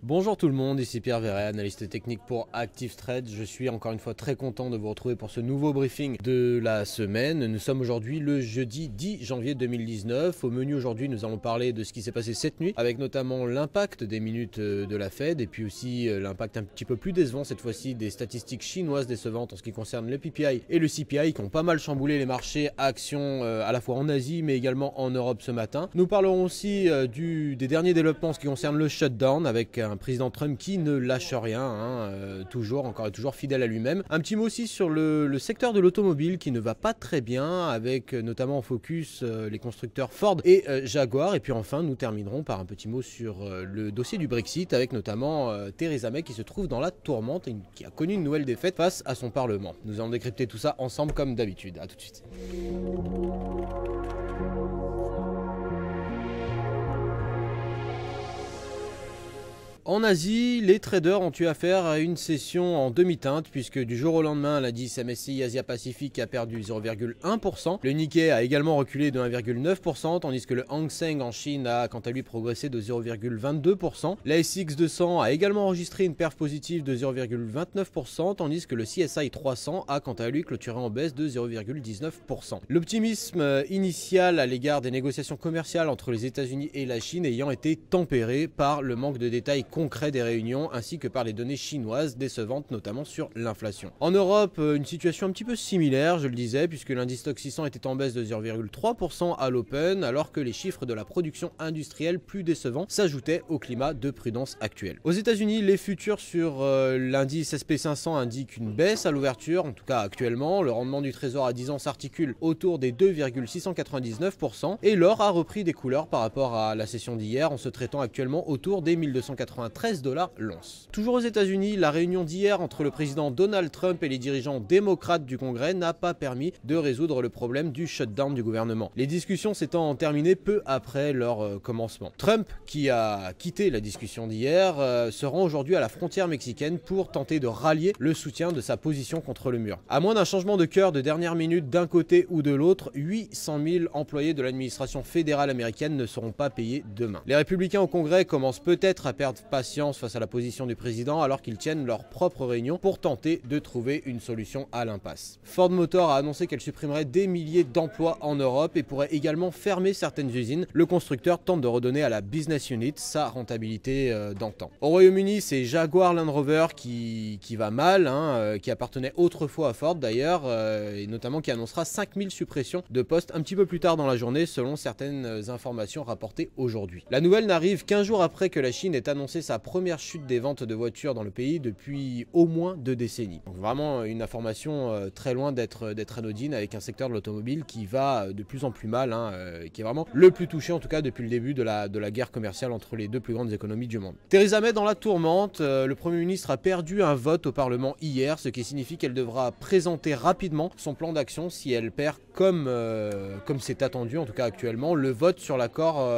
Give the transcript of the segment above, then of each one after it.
Bonjour tout le monde, ici Pierre Verret, analyste technique pour ActiveTrade. Je suis encore une fois très content de vous retrouver pour ce nouveau briefing de la semaine. Nous sommes aujourd'hui le jeudi 10 janvier 2019. Au menu aujourd'hui, nous allons parler de ce qui s'est passé cette nuit, avec notamment l'impact des minutes de la Fed et puis aussi l'impact un petit peu plus décevant cette fois-ci des statistiques chinoises décevantes en ce qui concerne le PPI et le CPI qui ont pas mal chamboulé les marchés actions à la fois en Asie mais également en Europe ce matin. Nous parlerons aussi des derniers développements en ce qui concerne le shutdown avec un président Trump qui ne lâche rien, encore et toujours fidèle à lui-même. Un petit mot aussi sur le secteur de l'automobile qui ne va pas très bien, avec notamment en focus les constructeurs Ford et Jaguar. Et puis enfin, nous terminerons par un petit mot sur le dossier du Brexit, avec notamment Theresa May qui se trouve dans la tourmente et qui a connu une nouvelle défaite face à son Parlement. Nous allons décrypter tout ça ensemble comme d'habitude. A tout de suite. En Asie, les traders ont eu affaire à une session en demi-teinte puisque du jour au lendemain, l'indice MSCI Asia Pacific a perdu 0,1%. Le Nikkei a également reculé de 1,9%, tandis que le Hang Seng en Chine a quant à lui progressé de 0,22%. La SX 200 a également enregistré une perf positive de 0,29%, tandis que le CSI 300 a quant à lui clôturé en baisse de 0,19%. L'optimisme initial à l'égard des négociations commerciales entre les États-Unis et la Chine ayant été tempéré par le manque de détails concret des réunions ainsi que par les données chinoises décevantes notamment sur l'inflation. En Europe, une situation un petit peu similaire, je le disais, puisque l'indice Stoxx 600 était en baisse de 0,3% à l'open alors que les chiffres de la production industrielle plus décevants s'ajoutaient au climat de prudence actuel. Aux États-Unis, les futurs sur l'indice SP500 indiquent une baisse à l'ouverture, en tout cas actuellement. Le rendement du trésor à 10 ans s'articule autour des 2,699% et l'or a repris des couleurs par rapport à la session d'hier en se traitant actuellement autour des 1293$ l'once. Toujours aux États-Unis, la réunion d'hier entre le président Donald Trump et les dirigeants démocrates du Congrès n'a pas permis de résoudre le problème du shutdown du gouvernement. Les discussions s'étant terminées peu après leur commencement. Trump, qui a quitté la discussion d'hier, se rend aujourd'hui à la frontière mexicaine pour tenter de rallier le soutien de sa position contre le mur. À moins d'un changement de cœur de dernière minute d'un côté ou de l'autre, 800 000 employés de l'administration fédérale américaine ne seront pas payés demain. Les républicains au Congrès commencent peut-être à perdre patience face à la position du président alors qu'ils tiennent leur propre réunion pour tenter de trouver une solution à l'impasse. Ford Motor a annoncé qu'elle supprimerait des milliers d'emplois en Europe et pourrait également fermer certaines usines. Le constructeur tente de redonner à la business unit sa rentabilité d'antan. Au Royaume-Uni, c'est Jaguar Land Rover qui va mal, qui appartenait autrefois à Ford d'ailleurs, et notamment qui annoncera 5000 suppressions de postes un petit peu plus tard dans la journée selon certaines informations rapportées aujourd'hui. La nouvelle n'arrive qu'un jour après que la Chine ait annoncé sa première chute des ventes de voitures dans le pays depuis au moins 2 décennies. Donc vraiment une information très loin d'être anodine avec un secteur de l'automobile qui va de plus en plus mal, qui est vraiment le plus touché en tout cas depuis le début de la guerre commerciale entre les deux plus grandes économies du monde. Theresa May dans la tourmente, le Premier ministre a perdu un vote au Parlement hier, ce qui signifie qu'elle devra présenter rapidement son plan d'action si elle perd comme c'est attendu en tout cas actuellement le vote sur l'accord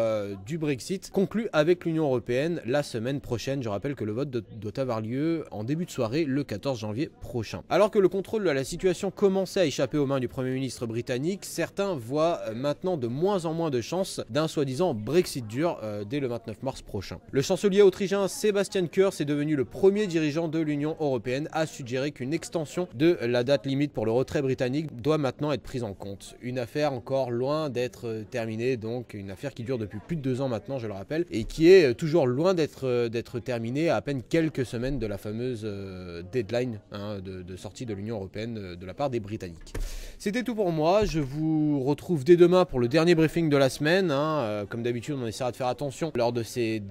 du Brexit conclu avec l'Union européenne la semaine prochaine. Je rappelle que le vote doit avoir lieu en début de soirée le 14 janvier prochain. Alors que le contrôle de la situation commençait à échapper aux mains du Premier ministre britannique, certains voient maintenant de moins en moins de chances d'un soi-disant Brexit dur dès le 29 mars prochain. Le chancelier autrichien Sebastian Kurz est devenu le premier dirigeant de l'Union européenne à suggérer qu'une extension de la date limite pour le retrait britannique doit maintenant être prise en compte. Une affaire encore loin d'être terminée, donc une affaire qui dure depuis plus de 2 ans maintenant, je le rappelle, et qui est toujours loin d'être terminée à peine quelques semaines de la fameuse deadline de sortie de l'Union européenne de la part des Britanniques. C'était tout pour moi, je vous retrouve dès demain pour le dernier briefing de la semaine. Comme d'habitude, on essaiera de faire attention lors de ces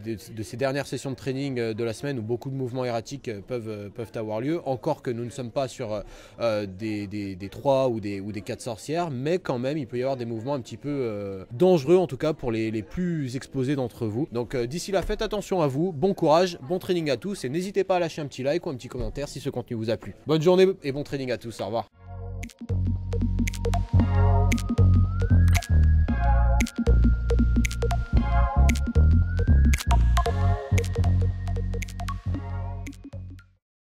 dernières sessions de trading de la semaine où beaucoup de mouvements erratiques peuvent avoir lieu, encore que nous ne sommes pas sur des 3 ou des 4 sorcières, mais quand même il peut y avoir des mouvements un petit peu dangereux en tout cas pour les plus exposés d'entre vous. Donc d'ici là, faites attention à vous, bon courage, bon trading à tous et n'hésitez pas à lâcher un petit like ou un petit commentaire si ce contenu vous a plu. Bonne journée et bon trading à tous, au revoir.